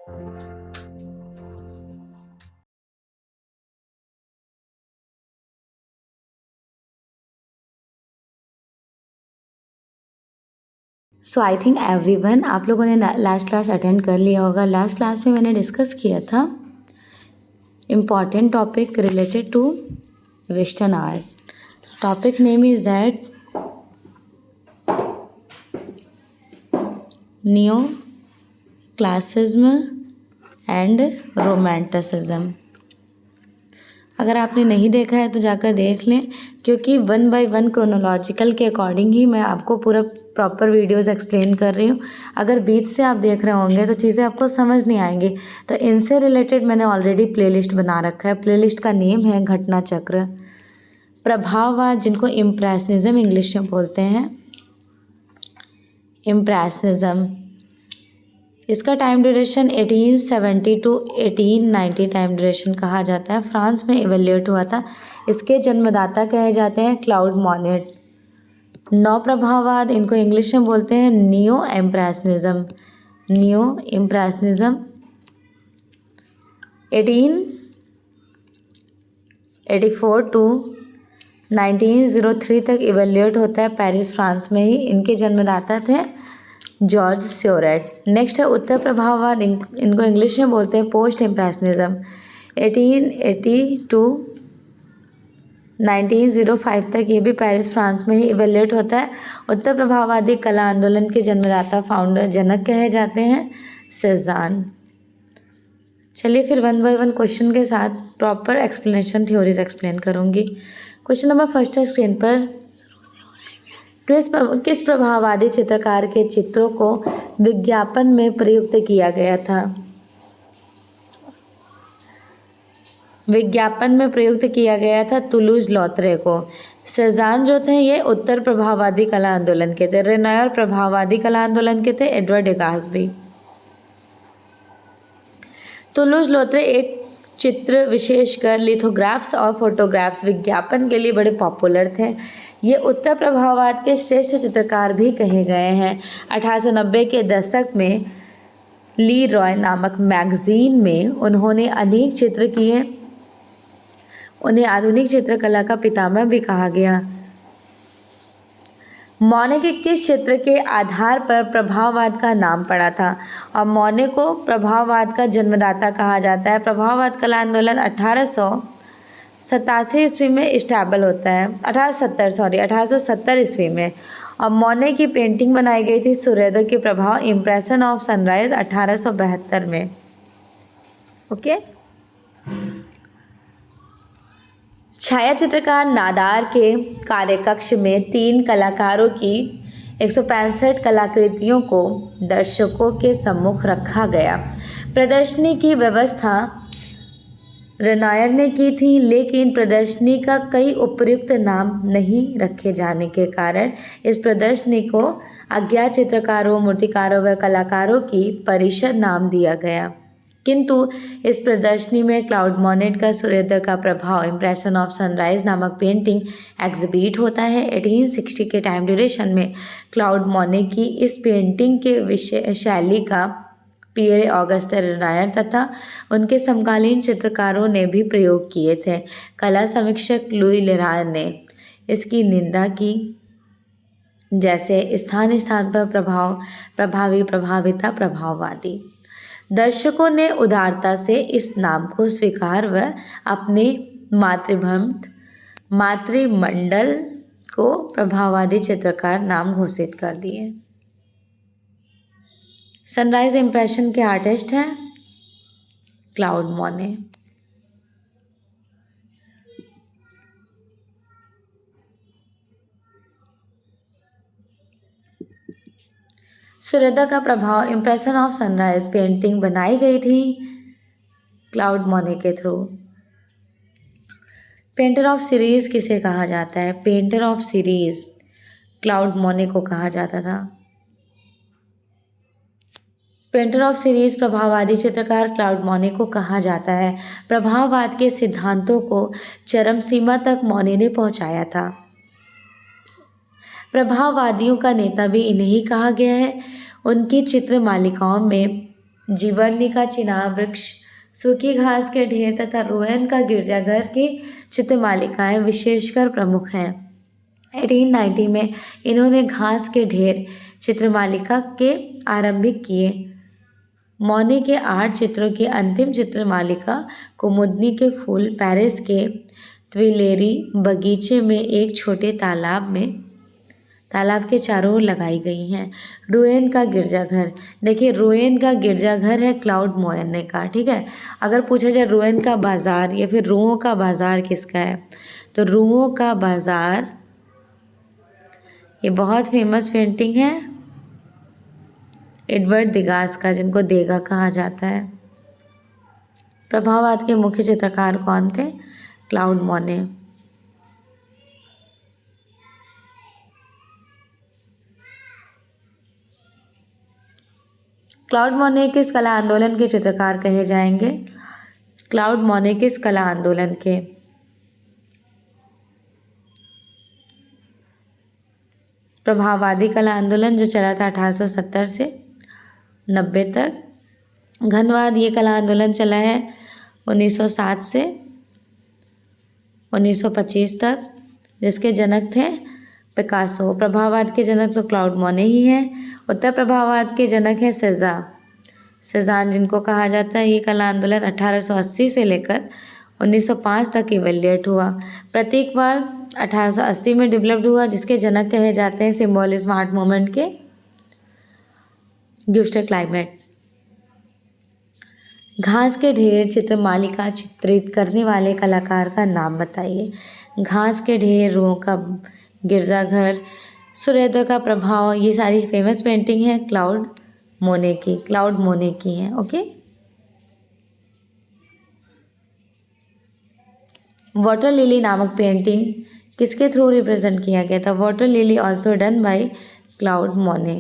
So I think everyone, आप लोगों ने लास्ट क्लास अटेंड कर लिया होगा। लास्ट क्लास में मैंने डिस्कस किया था important topic related to western art. Topic name is that neoclassicism and romanticism. अगर आपने नहीं देखा है तो जाकर देख लें, क्योंकि 1 बाय 1 क्रोनोलॉजिकल के अकॉर्डिंग ही मैं आपको पूरा प्रॉपर वीडियोस एक्सप्लेन कर रही हूँ। अगर बीच से आप देख रहे होंगे तो चीज़ें आपको समझ नहीं आएंगी। तो इनसे रिलेटेड मैंने ऑलरेडी प्लेलिस्ट बना रखा है। प्लेलिस्ट का नेम है घटना चक्र। प्रभाववाद, जिनको इम्प्रेशनिज्म इंग्लिश में बोलते हैं, इम्प्रेशनिज्म, इसका time duration 1870 to 1890 time duration कहा जाता है। फ्रांस में इवेल्यूएट हुआ था। इसके जन्मदाता कहे जाते हैं क्लाउड मॉनेट। नौ प्रभाववाद, इनको इंग्लिश में बोलते हैं neo impressionism. Neo impressionism 1884 to 1903 तक इवेल्यूएट होता है पेरिस फ्रांस में ही। इनके जन्मदाता थे जॉर्ज स्योरेट। नेक्स्ट है उत्तर प्रभाववाद, इनको इंग्लिश में बोलते हैं पोस्ट इम्प्रेशनिज्म। 1880 टू 1905 तक ये भी पेरिस फ्रांस में ही इवेल्यूएट होता है। उत्तर प्रभाववादी कला आंदोलन के जन्मदाता फाउंडर जनक कहे जाते हैं सेजान। चलिए फिर 1 बाय 1 क्वेश्चन के साथ प्रॉपर एक्सप्लेनेशन थ्योरीज एक्सप्लेन करूंगी। क्वेश्चन नंबर फर्स्ट है स्क्रीन पर। किस प्रभाववादी चित्रकार के चित्रों को विज्ञापन में प्रयुक्त किया गया था? विज्ञापन में प्रयुक्त किया गया था तुलूज लॉत्रे को। सेजान जो थे ये उत्तर प्रभाववादी कला आंदोलन के थे। रेनॉयर प्रभाववादी कला आंदोलन के थे। एडवर्ड डेगास भी। तुलूज लॉत्रे एक चित्र, विशेषकर लिथोग्राफ्स और फोटोग्राफ्स, विज्ञापन के लिए बड़े पॉपुलर थे। ये उत्तर प्रभाववाद के श्रेष्ठ चित्रकार भी कहे गए हैं। 1890 के दशक में ली रॉय नामक मैगजीन में उन्होंने अनेक चित्र किए। उन्हें आधुनिक चित्रकला का पितामह भी कहा गया। मोने के किस चित्र के आधार पर प्रभाववाद का नाम पड़ा था? और मोने को प्रभाववाद का जन्मदाता कहा जाता है। प्रभाववाद कला आंदोलन 1887 ईस्वी में इस्टेबल होता है। 1870 ईस्वी में। और मोने की पेंटिंग बनाई गई थी सूर्योदय के प्रभाव, इम्प्रेशन ऑफ सनराइज, 1872 में। ओके। छायाचित्रकार नादार के कार्यकक्ष में 3 कलाकारों की 165 कलाकृतियों को दर्शकों के सम्मुख रखा गया। प्रदर्शनी की व्यवस्था रेनॉयर ने की थी, लेकिन प्रदर्शनी का कई उपयुक्त नाम नहीं रखे जाने के कारण इस प्रदर्शनी को अज्ञात चित्रकारों, मूर्तिकारों व कलाकारों की परिषद नाम दिया गया। किंतु इस प्रदर्शनी में क्लाउड मॉनेट का सूर्योदय का प्रभाव, इम्प्रेशन ऑफ सनराइज नामक पेंटिंग एग्जिबिट होता है। 1860 के टाइम ड्यूरेशन में क्लाउड मॉनेट की इस पेंटिंग के विषय शैली का पियरे ऑगस्ट रेनॉयर तथा उनके समकालीन चित्रकारों ने भी प्रयोग किए थे। कला समीक्षक लुई लेराय ने इसकी निंदा की, जैसे स्थान स्थान पर प्रभाव, प्रभावी, प्रभाविता, प्रभाववादी। दर्शकों ने उदारता से इस नाम को स्वीकार व अपने मातृमंडल को प्रभाववादी चित्रकार नाम घोषित कर दिए। सनराइज इम्प्रेशन के आर्टिस्ट हैं क्लाउड मोने। सूर्योदय का प्रभाव, इम्प्रेशन ऑफ सनराइज पेंटिंग बनाई गई थी क्लाउड मोने के थ्रू। पेंटर ऑफ सीरीज किसे कहा जाता है? पेंटर ऑफ सीरीज क्लाउड मोने को कहा जाता था। पेंटर ऑफ सीरीज प्रभाववादी चित्रकार क्लाउड मोने को कहा जाता है। प्रभाववाद के सिद्धांतों को चरम सीमा तक मोने ने पहुंचाया था। प्रभाववादियों का नेता भी इन्हें ही कहा गया है। उनकी चित्र मालिकाओं में जीवनी का चिनाब वृक्ष, सूखी घास के ढेर तथा रोयन का गिरजाघर की चित्रमालिकाएं विशेषकर प्रमुख हैं। 1890 में इन्होंने घास के ढेर चित्रमालिका के आरंभिक किए। मोने के 8 चित्रों की अंतिम चित्रमालिका कुमुदनी के फूल पेरिस के त्विलेरी बगीचे में एक छोटे तालाब के चारों ओर लगाई गई हैं। रोएन का गिरजाघर, देखिए रोएन का गिरजाघर है क्लाउड मोयने का, ठीक है। अगर पूछा जाए रोएन का बाजार या फिर रुओं का बाजार किसका है, तो रुओं का बाजार ये बहुत फेमस पेंटिंग है एडवर्ड दिगास का, जिनको देगा कहा जाता है। प्रभाववाद के मुख्य चित्रकार कौन थे? क्लाउड मोने। क्लाउड मोने किस कला आंदोलन के चित्रकार कहे जाएंगे? क्लाउड मोने किस कला आंदोलन के? प्रभाववादी कला आंदोलन, जो चला था 1870 से 90 तक। घनवाद, ये कला आंदोलन चला है 1907 से 1925 तक, जिसके जनक थे पिकासो। प्रभाववाद के जनक तो क्लाउड मोने ही हैं। उत्तर प्रभाववाद के जनक हैं सेजान, जिनको कहा जाता है। ये कला आंदोलन 1880 से लेकर 1905 तक इवेल्युएट हुआ। प्रतीकवाद 1880 में डेवलप्ड हुआ, जिसके जनक कहे जाते हैं सिम्बोलिज्म आर्ट मूवमेंट के ग्यूस्टे क्लाइमेट। घास के ढेर चित्रमालिका चित्रित करने वाले कलाकार का नाम बताइए। घास के ढेर, रुओं का गिरजाघर, सूर्योदय का प्रभाव, ये सारी फेमस पेंटिंग है क्लाउड मोने की हैं। ओके। वाटर लिली नामक पेंटिंग किसके थ्रू रिप्रेजेंट किया गया था? Water lily also done by cloud मोने।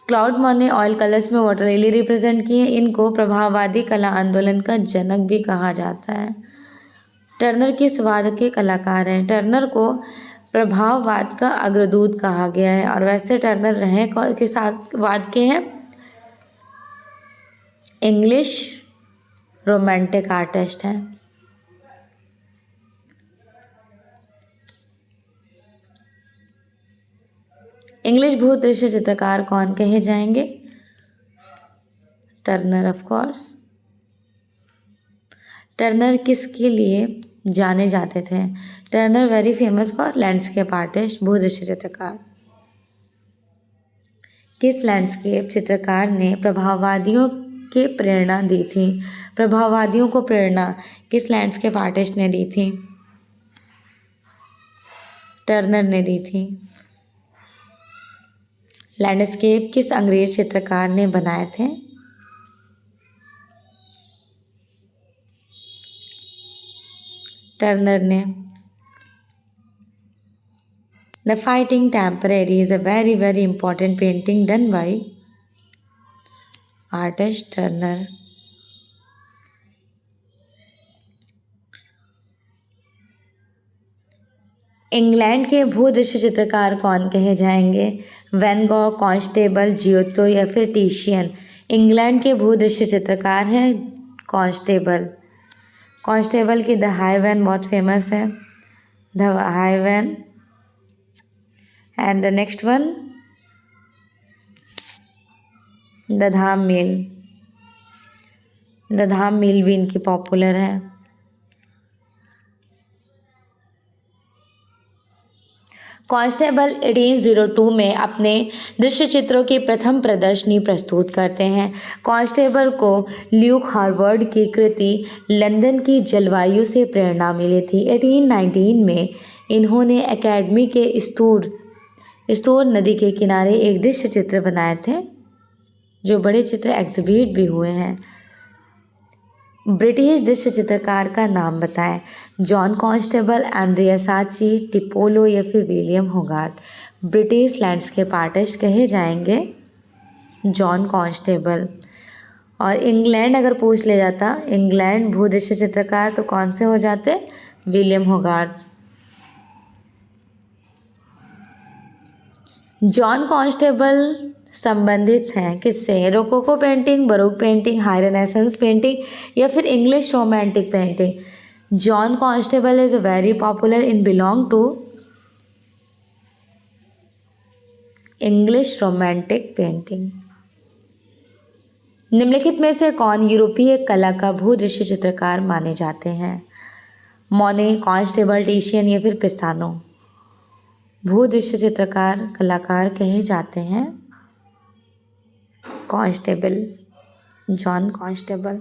क्लाउड मोने ऑयल कलर्स में वाटर लिली रिप्रेजेंट किए। इनको प्रभाववादी कला आंदोलन का जनक भी कहा जाता है। टर्नर किस वाद के कलाकार हैं? टर्नर को प्रभाववाद का अग्रदूत कहा गया है, और वैसे टर्नर रहे के साथ वाद के हैं इंग्लिश रोमांटिक आर्टिस्ट हैं। इंग्लिश भूत दृश्य चित्रकार कौन कहे जाएंगे? Turner of course. टर्नर किसके लिए जाने जाते थे? Turner very famous for landscape artist, भूदृश्य चित्रकार। किस लैंडस्केप चित्रकार ने प्रभाववादियों के प्रेरणा दी थी? प्रभाववादियों को प्रेरणा किस लैंडस्केप आर्टिस्ट ने दी थी? टर्नर ने दी थी। लैंडस्केप किस अंग्रेज चित्रकार ने बनाए थे? टर्नर ने। The fighting temporary is a very very important painting done bye artist Turner. England के भूदृश्य चित्रकार कौन कहे जाएंगे? वैन गॉग, कॉन्स्टेबल, जियोतो या फिर टिशियन। इंग्लैंड के भूदृश्य चित्रकार हैं कॉन्स्टेबल की द हाईवैन बहुत फेमस है, the Hay Wain. And the next one the Dedham Mill भी इनकी पॉपुलर है। कॉन्स्टेबल 1802 में अपने दृश्य चित्रों की प्रथम प्रदर्शनी प्रस्तुत करते हैं। कॉन्स्टेबल को ल्यूक हार्वर्ड की कृति लंदन की जलवायु से प्रेरणा मिली थी। 1819 में इन्होंने एकेडमी के स्तूर नदी के किनारे एक दृश्य चित्र बनाए थे, जो बड़े चित्र एग्जिबिट भी हुए हैं। ब्रिटिश दृश्य चित्रकार का नाम बताएं। जॉन कॉन्स्टेबल, एंड्रिया साची, टिपोलो या फिर विलियम होगार्थ। ब्रिटिश लैंडस्केप आर्टिस्ट कहे जाएंगे जॉन कॉन्स्टेबल। और इंग्लैंड अगर पूछ ले जाता, इंग्लैंड भूदृश्य चित्रकार, तो कौन से हो जाते? विलियम होगार्थ। जॉन कॉन्स्टेबल संबंधित हैं किससे? Rococo painting, baroque painting, high renaissance painting या फिर English romantic painting? John Constable is very popular in belong to English romantic painting. निम्नलिखित में से कौन यूरोपीय कला का भूदृश्य चित्रकार माने जाते हैं? मोने, कॉन्स्टेबल, टिशियन या फिर पिसानो? भूदृश्य चित्रकार कलाकार कहे जाते हैं कॉन्स्टेबल, जॉन कॉन्स्टेबल।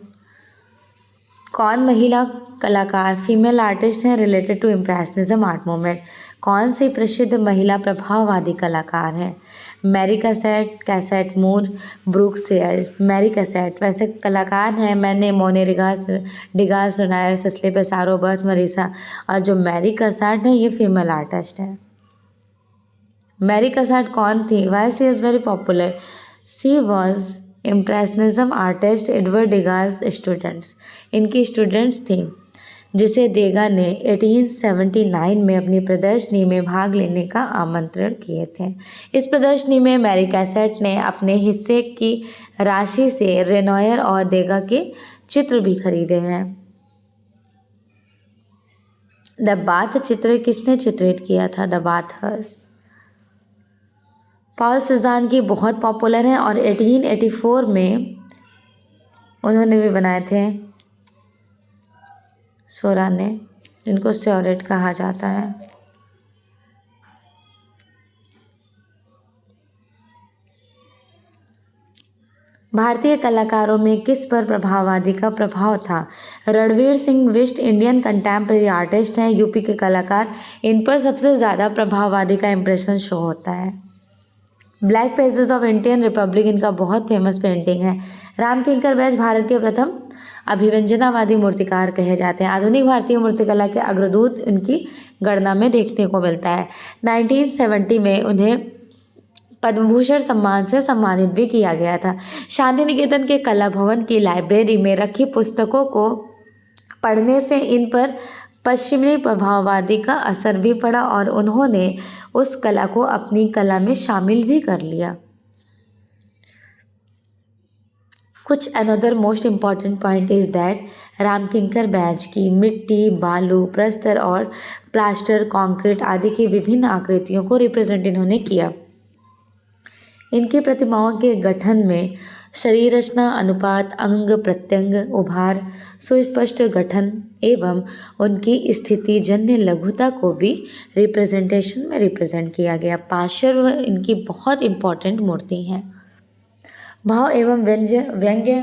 कौन महिला कलाकार फीमेल आर्टिस्ट हैं related to impressionism art movement? कौन सी प्रसिद्ध महिला प्रभाववादी कलाकार हैं? मैरी कैसेट, कैसेट मूर, ब्रूक सेयर्ड? मैरी कैसेट वैसे कलाकार हैं Manet, Monet, Degas, Renoir, Sisley, Pissarro, Berthe, Morisot. और जो मैरी कैसेट है ये फीमेल आर्टिस्ट है। मैरी कैसेट कौन थी? Why she is very popular? She was impressionism artist एडवर्ड डेगास स्टूडेंट्स, इनकी स्टूडेंट्स थी, जिसे देगा ने 1879 में अपनी प्रदर्शनी में भाग लेने का आमंत्रण किए थे। इस प्रदर्शनी में मैरी कैसेट ने अपने हिस्से की राशि से रेनॉयर और देगा के चित्र भी खरीदे हैं। द बाथ चित्र किसने चित्रित किया था? द बाथर्स। पॉल सेज़ान की बहुत पॉपुलर हैं और 1884 में उन्होंने भी बनाए थे सोरा ने, इनको स्योरेट कहा जाता है। भारतीय कलाकारों में किस पर प्रभाववादी का प्रभाव था? Ranveer Singh West Indian contemporary artist हैं, यूपी के कलाकार, इन पर सबसे ज़्यादा प्रभाववादी का इम्प्रेशन शो होता है। Black pages of Indian Republic इनका बहुत फेमस पेंटिंग है। रामकिंकर बैज भारत के प्रथम अभिव्यंजनावादी मूर्तिकार कहे जाते हैं। आधुनिक भारतीय मूर्तिकला के अग्रदूत इनकी गणना में देखने को मिलता है। 1970 में उन्हें पद्म भूषण सम्मान से सम्मानित भी किया गया था। शांति निकेतन के कला भवन की लाइब्रेरी में रखी पुस्तकों को पढ़ने से इन पर पश्चिमी प्रभाववादी का असर भी पड़ा और उन्होंने उस कला को अपनी कला में शामिल भी कर लिया। कुछ another most important point is that Ramkinkar Baij की मिट्टी, बालू, प्रस्तर और प्लास्टर, कंक्रीट आदि की विभिन्न आकृतियों को रिप्रेजेंट इन्होंने किया। इनकी प्रतिमाओं के गठन में शरीर रचना, अनुपात, अंग प्रत्यंग, उभार, सुस्पष्ट गठन एवं उनकी स्थिति जन्य लघुता को भी रिप्रेजेंटेशन में रिप्रेजेंट किया गया। पार्श्व इनकी बहुत इम्पॉर्टेंट मूर्ति हैं। भाव एवं व्यंग्य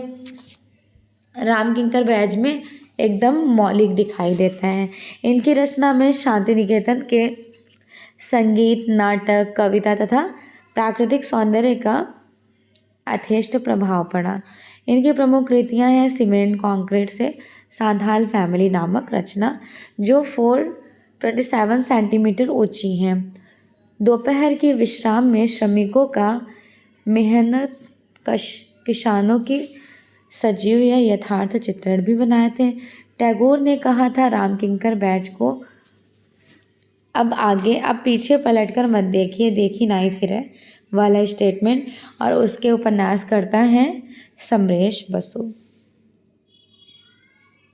रामकिंकर बैज में एकदम मौलिक दिखाई देता है। इनकी रचना में शांति निकेतन के संगीत, नाटक, कविता तथा प्राकृतिक सौंदर्य का यथेष्ट प्रभाव पड़ा। इनकी प्रमुख कृतियाँ हैं सीमेंट कंक्रीट से सांथाल फैमिली नामक रचना, जो 427 सेंटीमीटर ऊंची हैं। दोपहर के विश्राम में श्रमिकों का मेहनत कश किसानों की सजीव या यथार्थ चित्रण भी बनाए थे। टैगोर ने कहा था रामकिंकर बैज को, अब पीछे पलटकर मत देखिए, देखी नाई फिरे वाला स्टेटमेंट, और उसके उपन्यास करता है समरेश बसु।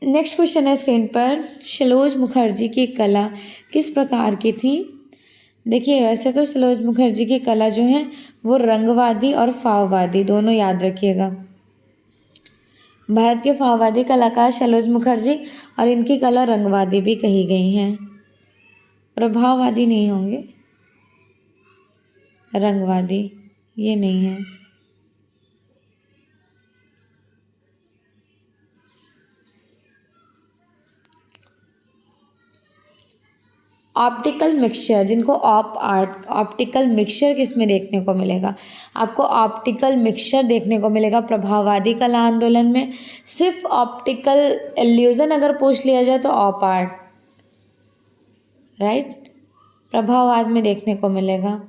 नेक्स्ट क्वेश्चन है स्क्रीन पर, सैलोज मुखर्जी की कला किस प्रकार की थी? देखिए, वैसे तो सैलोज मुखर्जी की कला जो है वो रंगवादी और फाववादी दोनों याद रखिएगा। भारत के फाववादी कलाकार सैलोज मुखर्जी और इनकी कला रंगवादी भी कही गई हैं, प्रभाववादी नहीं होंगे, रंगवादी ये नहीं है। ऑप्टिकल मिक्सचर, जिनको ऑप्टिकल मिक्सचर किस में देखने को मिलेगा? आपको ऑप्टिकल मिक्सचर देखने को मिलेगा प्रभाववादी कला आंदोलन में। सिर्फ ऑप्टिकल इल्यूजन अगर पूछ लिया जाए तो ऑप आर्ट, राइट, प्रभाववाद में देखने को मिलेगा।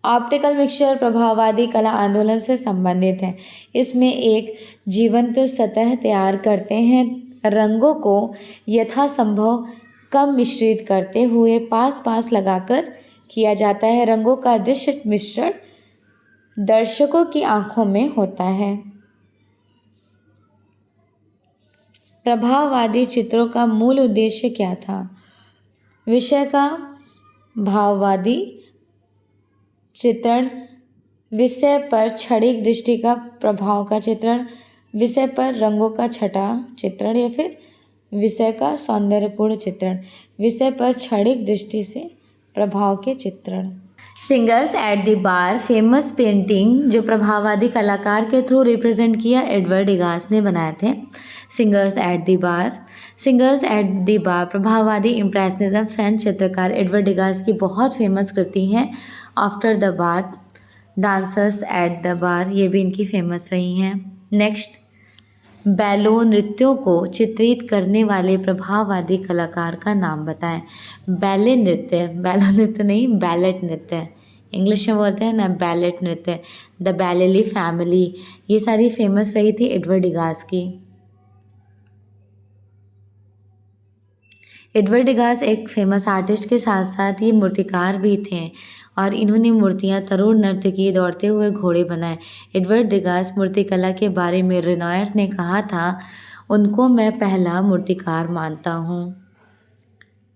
ऑप्टिकल मिक्सचर प्रभाववादी कला आंदोलन से संबंधित है। इसमें एक जीवंत सतह तैयार करते हैं, रंगों को यथासंभव कम मिश्रित करते हुए पास लगाकर किया जाता है। रंगों का दृश्य मिश्रण दर्शकों की आंखों में होता है। प्रभाववादी चित्रों का मूल उद्देश्य क्या था? विषय का भाववादी चित्रण, विषय पर क्षणिक दृष्टि का प्रभाव का चित्रण, विषय पर रंगों का छटा चित्रण, या फिर विषय का सौंदर्यपूर्ण चित्रण, विषय पर क्षणिक दृष्टि से प्रभाव के चित्रण। Singers at the bar famous painting जो प्रभाववादी कलाकार के थ्रू रिप्रेजेंट किया एडवर्ड डिगास ने बनाए थे। सिंगर्स एट द बार प्रभाववादी इम्प्रेशनिज्म फ्रेंच चित्रकार एडवर्ड डिगास की बहुत फेमस कृति है। After the bath, dancers at the bar, ये भी इनकी फेमस रही हैं। नेक्स्ट, बैलो नृत्यों को चित्रित करने वाले प्रभाववादी कलाकार का नाम बताएं। बैलो नृत्य नहीं, बैलेट नृत्य, इंग्लिश में बोलते हैं ना बैलेट नृत्य, द बैलेली फैमिली, ये सारी फेमस रही थी एडवर्ड डिगास की। एडवर्ड डिगास एक फेमस आर्टिस्ट के साथ साथ ये मूर्तिकार भी थे और इन्होंने मूर्तियां तरुण नर्तकी दौड़ते हुए घोड़े बनाए। एडवर्ड डिगास मूर्तिकला के बारे में रेनॉयर ने कहा था, उनको मैं पहला मूर्तिकार मानता हूँ।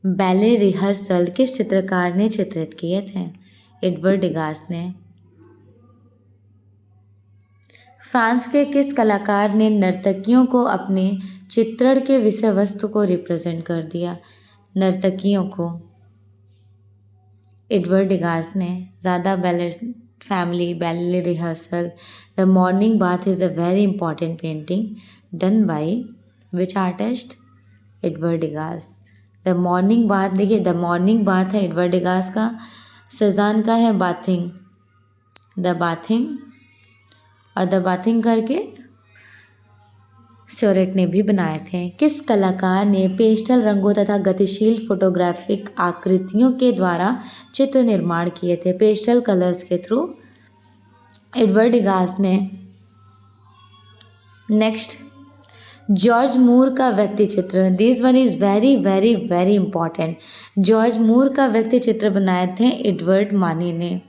बैले रिहर्सल किस चित्रकार ने चित्रित किए थे? एडवर्ड डिगास ने। फ्रांस के किस कलाकार ने नर्तकियों को अपने चित्रण के विषय वस्तु को रिप्रेजेंट कर दिया? नर्तकियों को एडवर्ड डिगास ने। ज़्यादा ballet family, ballet rehearsal, the morning bath is a very important painting done by which artist? Edward Degas. The morning bath, देखिए द मॉर्निंग बाथ है एडवर्ड डिगास का, सेजान का है बाथिंग, द बाथिंग, और the bathing करके Seurat ने भी बनाए थे। किस कलाकार ने पेस्टल रंगों तथा गतिशील फोटोग्राफिक आकृतियों के द्वारा चित्र निर्माण किए थे? पेस्टल कलर्स के थ्रू एडवर्ड डिगास ने। नेक्स्ट, जॉर्ज मूर का व्यक्ति चित्र, this one is very very very important. George Moore का व्यक्ति चित्र बनाए थे एडवर्ड मानी ने।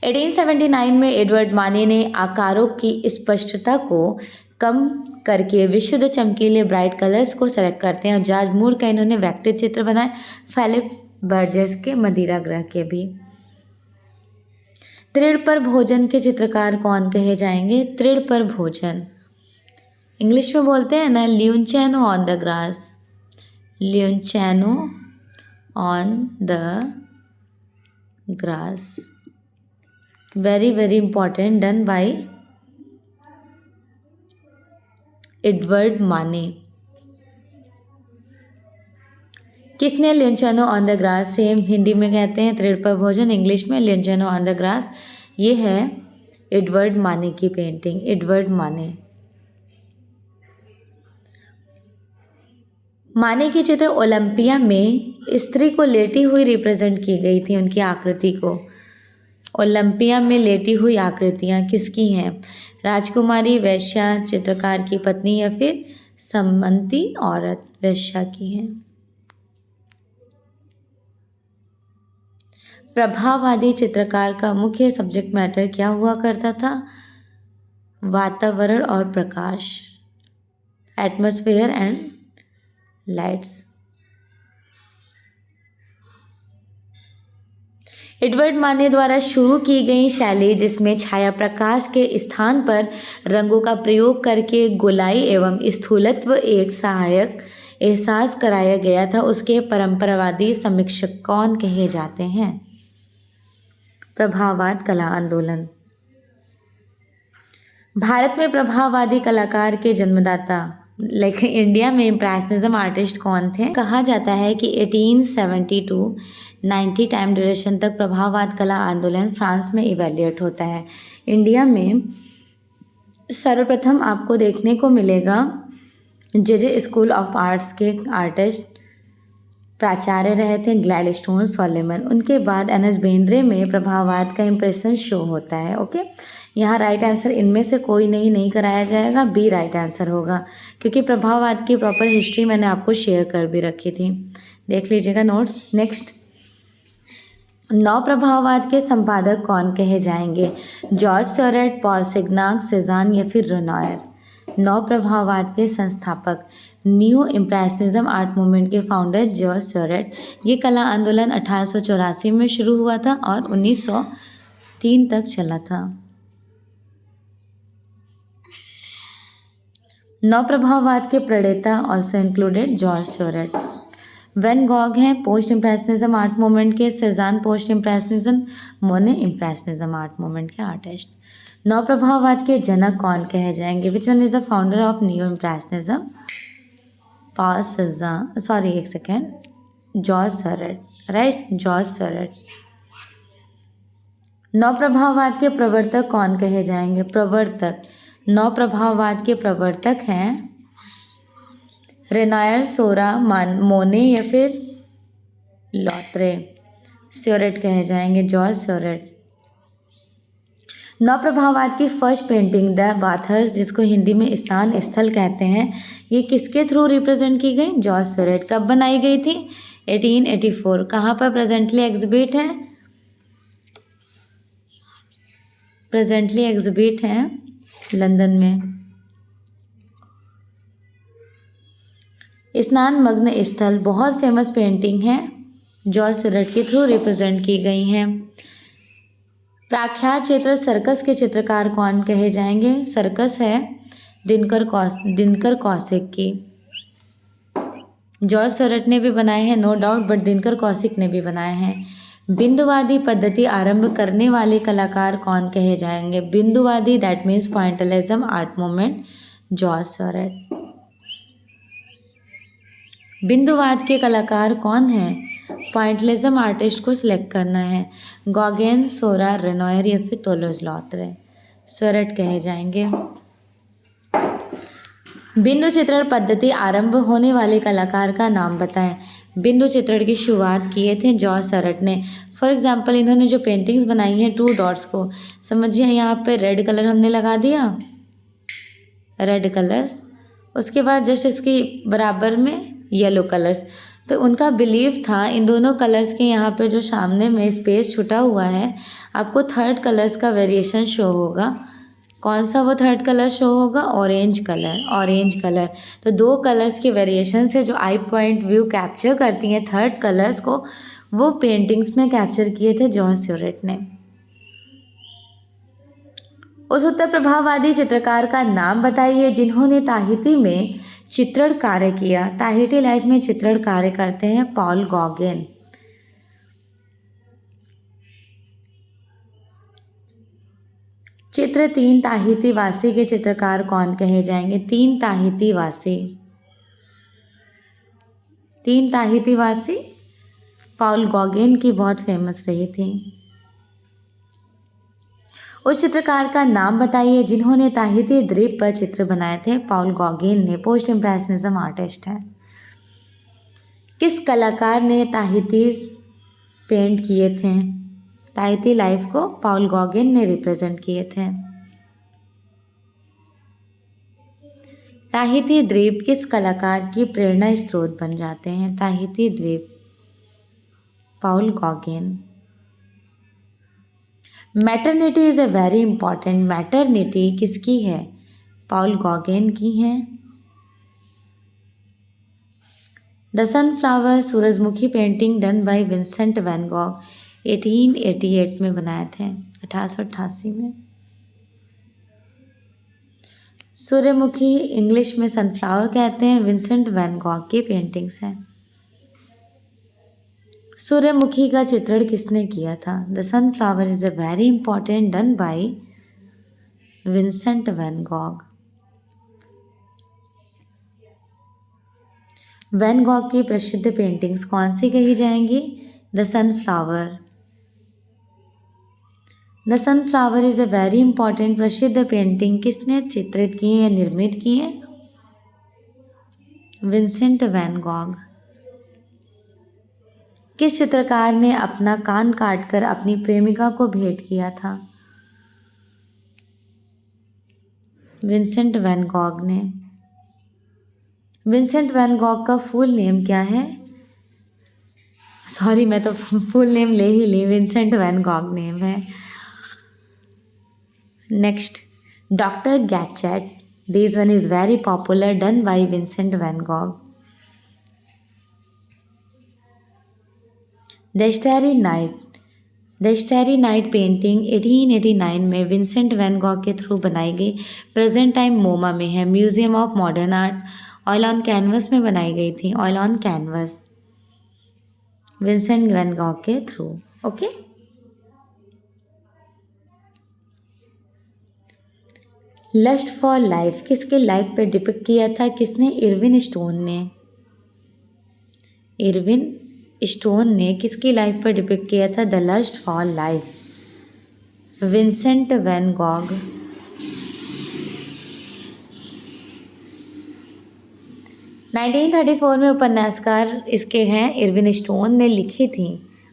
1879 में एडवर्ड मानी ने आकारों की स्पष्टता को कम करके विशुद्ध चमकीले ब्राइट कलर्स को सेलेक्ट करते हैं और जॉर्ज मूर का इन्होंने व्यक्ति चित्र बनाए, फिलिप बर्जेस के मदिरा ग्रह के भी। तृण पर भोजन के चित्रकार कौन कहे जाएंगे? तृण पर भोजन, इंग्लिश में बोलते हैं ना luncheon on the grass, luncheon on the grass, very very important, done by Edward Manet. किसने luncheon on the grass, same Hindi में कहते हैं तृण पर भोजन, इंग्लिश में लियंचैनो ऑन द ग्रास, ये है एडवर्ड माने की पेंटिंग, एडवर्ड माने। माने की चित्र ओलंपिया में स्त्री को लेटी हुई रिप्रेजेंट की गई थी, उनकी आकृति को। ओलंपिया में लेटी हुई आकृतियाँ किसकी हैं? राजकुमारी, वेश्या, चित्रकार की पत्नी, या फिर सम्मति औरत वेश्या की हैं। प्रभाववादी चित्रकार का मुख्य सब्जेक्ट मैटर क्या हुआ करता था? वातावरण और प्रकाश, एटमॉस्फेयर एंड लाइट्स। एडवर्ड माने द्वारा शुरू की गई शैली जिसमें छाया प्रकाश के स्थान पर रंगों का प्रयोग करके गोलाई एवं स्थूलत्व एक सहायक एहसास कराया गया था, उसके परंपरावादी समीक्षक कौन कहे जाते हैं? प्रभाववाद कला आंदोलन। भारत में प्रभाववादी कलाकार के जन्मदाता लाइक इंडिया में इम्प्रेशनिज्म आर्टिस्ट कौन थे? कहा जाता है कि 1870 टाइम ड्यूरेशन तक प्रभाववाद कला आंदोलन फ्रांस में इवेल्युएट होता है। इंडिया में सर्वप्रथम आपको देखने को मिलेगा जे स्कूल ऑफ आर्ट्स के आर्टिस्ट प्राचार्य रहे थे ग्लैडस्टोन सोलेमन। उनके बाद एन.एस. बेंद्रे में प्रभाववाद का इम्प्रेशन शो होता है। ओके, यहाँ राइट आंसर इनमें से कोई नहीं कराया जाएगा, बी राइट आंसर होगा, क्योंकि प्रभाववाद की प्रॉपर हिस्ट्री मैंने आपको शेयर कर भी रखी थी, देख लीजिएगा नोट्स। नेक्स्ट, नवप्रभाववाद के संपादक कौन कहे जाएंगे? जॉर्ज सोरेट, पॉल सिग्नाक, सेजान या फिर रेनॉयर? नवप्रभाववाद के संस्थापक, न्यू इम्प्रेशनिज्म आर्ट मूवमेंट के फाउंडर जॉर्ज सोरेट। ये कला आंदोलन 1884 में शुरू हुआ था और 1903 तक चला था। नवप्रभाववाद के प्रणेता also included George Seurat. Van Gogh हैं पोस्ट इम्प्रेशनिज्म आर्ट मूवमेंट के, Cezanne post impressionism, Monet impressionism art movement के आर्टिस्ट। नवप्रभाववाद के जनक कौन कहे जाएंगे? Which one is the founder of new impressionism? Paul Cezanne, sorry एक second, George Seurat, right, George Seurat. नवप्रभाववाद के प्रवर्तक कौन कहे जाएंगे? प्रवर्तक, नवप्रभाववाद के प्रवर्तक हैं रेनॉयर, सोरा, मोने या फिर लॉत्रे। सोरेट कहे जाएंगे, जॉर्ज सोरेट। नवप्रभाववाद की फर्स्ट पेंटिंग द बाथर्स, जिसको हिंदी में स्नान स्थल कहते हैं, ये किसके थ्रू रिप्रेजेंट की गई? George sororate. कब बनाई गई थी? 1884। कहाँ पर प्रेजेंटली एग्जिबिट है? प्रेजेंटली एग्जिबिट है लंदन में। स्नान मग्न स्थल बहुत फेमस पेंटिंग है, जॉर्ज सोरेट के थ्रू रिप्रेजेंट की गई हैं। प्रख्यात चित्र सर्कस के चित्रकार कौन कहे जाएंगे? सर्कस है दिनकर कौशिक की। जॉर्ज सोरेट ने भी बनाए हैं no doubt, but Dinkar Kaushik ने भी बनाए हैं। बिंदुवादी पद्धति आरंभ करने वाले कलाकार कौन कहे जाएंगे? बिंदुवादी, that means pointillism art movement, George Seurat. बिंदुवाद के कलाकार कौन हैं? पॉइंटलिज्म आर्टिस्ट को सिलेक्ट करना है। गॉगेन, सोरा, रेनॉयर या फिर तोलोज लॉत्रे। सोरेट कहे जाएंगे। बिंदु चित्रण पद्धति आरंभ होने वाले कलाकार का नाम बताएं। बिंदु चित्रण की शुरुआत किए थे जॉर्ज सोरेट ने। फॉर एग्जाम्पल इन्होंने जो पेंटिंग्स बनाई हैं टू डॉट्स को, समझिए यहाँ पे रेड कलर हमने लगा दिया, रेड कलर्स, उसके बाद जस्ट इसकी बराबर में येलो कलर्स। तो उनका बिलीव था इन दोनों कलर्स के यहाँ पे जो सामने में स्पेस छुटा हुआ है, आपको थर्ड कलर्स का वेरिएशन शो होगा। कौन सा वो थर्ड कलर शो होगा? Orange colour, orange colour. तो दो कलर्स के वेरिएशन से जो आई पॉइंट व्यू कैप्चर करती हैं थर्ड कलर्स को, वो पेंटिंग्स में कैप्चर किए थे जॉर्ज सोरेट ने। उस उत्तर प्रभाववादी चित्रकार का नाम बताइए जिन्होंने ताहिती में चित्रण कार्य किया। ताहिती लाइफ में चित्रण कार्य करते हैं पॉल गॉगेन। चित्र तीन ताहिती वासी के चित्रकार कौन कहे जाएंगे? तीन ताहिती वासी, तीन ताहिती वासी पॉल गॉगेन की बहुत फेमस रही थी। उस चित्रकार का नाम बताइए जिन्होंने ताहिती द्वीप पर चित्र बनाए थे। पॉल गॉगेन ने पोस्ट इम्प्रेशनिज्म आर्टिस्ट हैं। किस कलाकार ने ताहितीज पेंट किए थे? ताहिती लाइफ को पॉल गॉगेन ने रिप्रेजेंट किए थे। ताहिती द्वीप किस कलाकार की प्रेरणा स्रोत बन जाते हैं? ताहिती द्वीप, Paul Gauguin. Maternity is a very important. Maternity किसकी है? पॉल गॉगेन की है। द सनफ्लावर सूरजमुखी painting done by Vincent van Gogh 1888 में बनाए थे, 1888 में। सूर्यमुखी इंग्लिश में सनफ्लावर कहते हैं, विंसेंट वैन गॉग की पेंटिंग्स हैं। सूर्यमुखी का चित्रण किसने किया था? The sunflower is a very important done by Vincent van Gogh. Van Gogh की प्रसिद्ध पेंटिंग्स कौन सी कही जाएंगी? The sunflower. The sunflower is a very important प्रसिद्ध पेंटिंग किसने चित्रित की है या निर्मित की है? Vincent van Gogh. किस चित्रकार ने अपना कान काटकर अपनी प्रेमिका को भेंट किया था? विंसेंट वैन गॉग ने। विंसेंट वैन गॉग का फुल नेम क्या है? सॉरी, मैं तो फुल नेम ले ही ली, विंसेंट वैन गॉग नेम है। Next, doctor Gachet, this one is very popular, done by Vincent van Gogh. The starry night, the starry night painting 1889 में विंसेंट वैन गॉग के थ्रू बनाई गई, प्रेजेंट टाइम मोमा में है, museum of modern art. Oil on canvas में बनाई गई थी, oil on canvas, Vincent van Gogh के through. Okay, lust for life किसके लाइफ पे डिपिक्ट किया था, किसने, इरविन स्टोन ने। इरविन स्टोन ने किसकी लाइफ पर डिपिक्ट किया था, the lust for life, Vincent van Gogh. Nineteen 1934 में उपन्यासकार इसके हैं इरविन स्टोन ने लिखी थी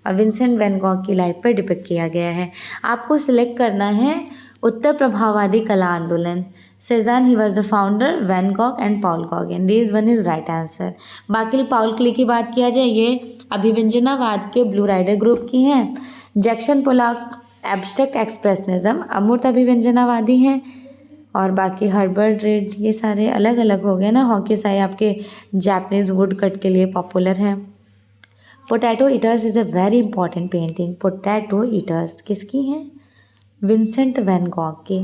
और विंसेंट वैन गॉग की लाइफ पर डिपिक्ट किया गया है। आपको सिलेक्ट करना है उत्तर प्रभाववादी कला आंदोलन, Cezanne, he was the founder, van Gogh and Paul Gauguin, this one is right answer. बाकी पॉल क्ले की बात किया जाए, ये अभिव्यंजनावाद के ब्लू राइडर ग्रुप की हैं। जैक्सन पोलॉक एब्स्ट्रैक्ट एक्सप्रेशनिज्म, अमूर्त अभिव्यंजनावादी हैं। और बाकी हर्बर्ट रेड, ये सारे अलग अलग हो गए ना। हॉकीसाई आपके जापानीज वुड कट के लिए पॉपुलर हैं। Potato eaters is a very important painting, potato eaters किसकी हैं, विंसेंट वैन गॉग के।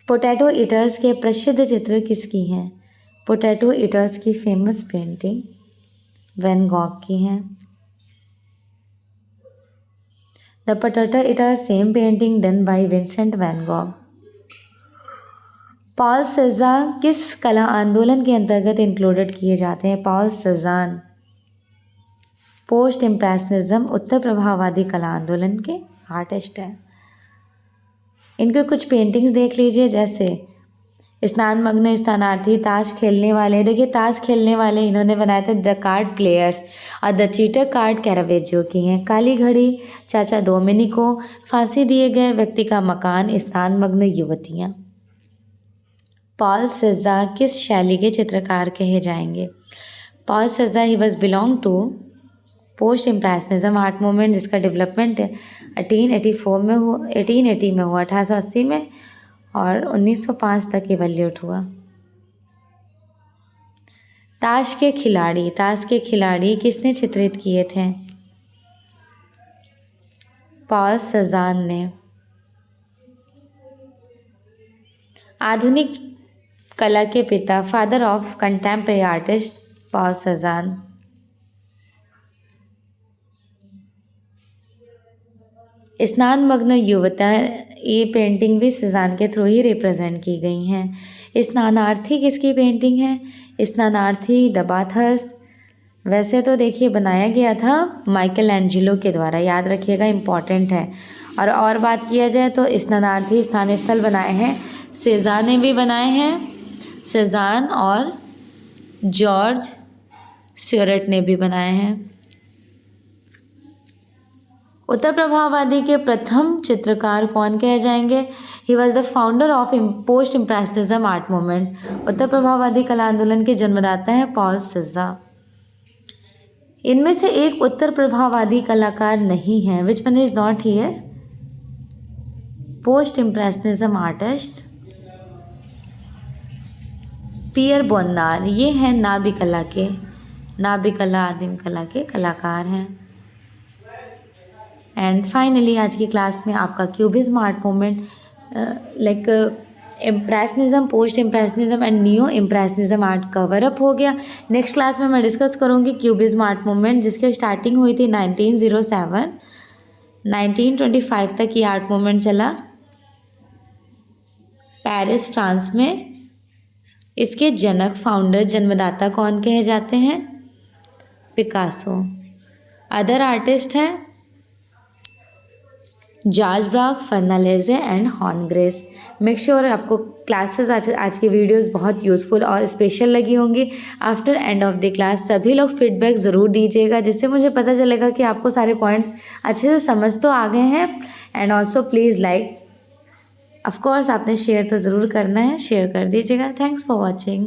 पोटैटो ईटर्स के प्रसिद्ध चित्र किसकी हैं, पोटैटो ईटर्स की फेमस पेंटिंग वैन गॉग की हैं। The potato eaters same painting done by Vincent van Gogh. Paul Cezanne किस कला आंदोलन के अंतर्गत इंक्लूडेड किए जाते हैं, पॉल सेज़ान पोस्ट इम्प्रेशनिज्म उत्तर प्रभाववादी कला आंदोलन के आर्टिस्ट हैं। इनके कुछ पेंटिंग्स देख लीजिए, जैसे स्नान मग्न स्थानार्थी, ताश खेलने वाले, देखिए ताश खेलने वाले इन्होंने बनाए थे द कार्ड प्लेयर्स, और द चीटर कार्ड कैरावेजो की हैं। काली घड़ी, चाचा डोमिनिको, फांसी दिए गए व्यक्ति का मकान, स्नान मग्न युवतियाँ। पॉल सेज़ा किस शैली के चित्रकार कहे जाएंगे, Paul Cezanne he was belong to post impressionism art movement, जिसका डेवलपमेंट 1880 में हुआ, 1880 में, और 1905 तक इवैल्यूएट हुआ। ताश के खिलाड़ी किसने चित्रित किए थे, पॉल सेज़ान ने। आधुनिक कला के पिता, father of contemporary artist, Paul Cezanne. स्नान मग्न युवता, ये पेंटिंग भी सेज़ान के थ्रू ही रिप्रेजेंट की गई हैं। स्नानार्थी किसकी पेंटिंग है, स्नानार्थी द बाथर्स। वैसे तो देखिए बनाया गया था माइकल एंजेलो के द्वारा, याद रखिएगा, इम्पॉर्टेंट है। और बात किया जाए तो स्नानार्थी स्नान स्थल बनाए हैं सेज़ान ने भी बनाए हैं, सेज़ान और जॉर्ज स्यूअर्ट ने भी बनाए हैं। उत्तर प्रभाववादी के प्रथम चित्रकार कौन कहे जाएंगे, he was the founder of post impressionism art movement, उत्तर प्रभाववादी कला आंदोलन के जन्मदाता हैं पॉल सेज़ा। इनमें से एक उत्तर प्रभाववादी कलाकार नहीं है, which one is not here, post impressionism artist Pierre Bonnard, ये हैं नाभिकला आदिम कला के कलाकार हैं। एंड फाइनली आज की क्लास में आपका cubism art movement, like impressionism, post impressionism and new impressionism art cover up हो गया। नेक्स्ट क्लास में मैं डिस्कस करूँगी क्यूबिज्म आर्ट मूवमेंट, जिसकी स्टार्टिंग हुई थी 1907, 1925 तक ये आर्ट मूवमेंट चला पेरिस फ्रांस में। इसके जनक, फाउंडर, जन्मदाता कौन कहे जाते हैं, पिकासो। अदर आर्टिस्ट हैं जॉर्ज ब्राक, फर्नांडेज़ एंड हॉर्नग्रेस। मेक श्योर आपको क्लासेस आज की वीडियोस बहुत यूज़फुल और स्पेशल लगी होंगी। After end of the class सभी लोग फीडबैक ज़रूर दीजिएगा, जिससे मुझे पता चलेगा कि आपको सारे पॉइंट्स अच्छे से समझ तो आ गए हैं। And also please like, of course आपने शेयर तो ज़रूर करना है, शेयर कर दीजिएगा। Thanks for watching.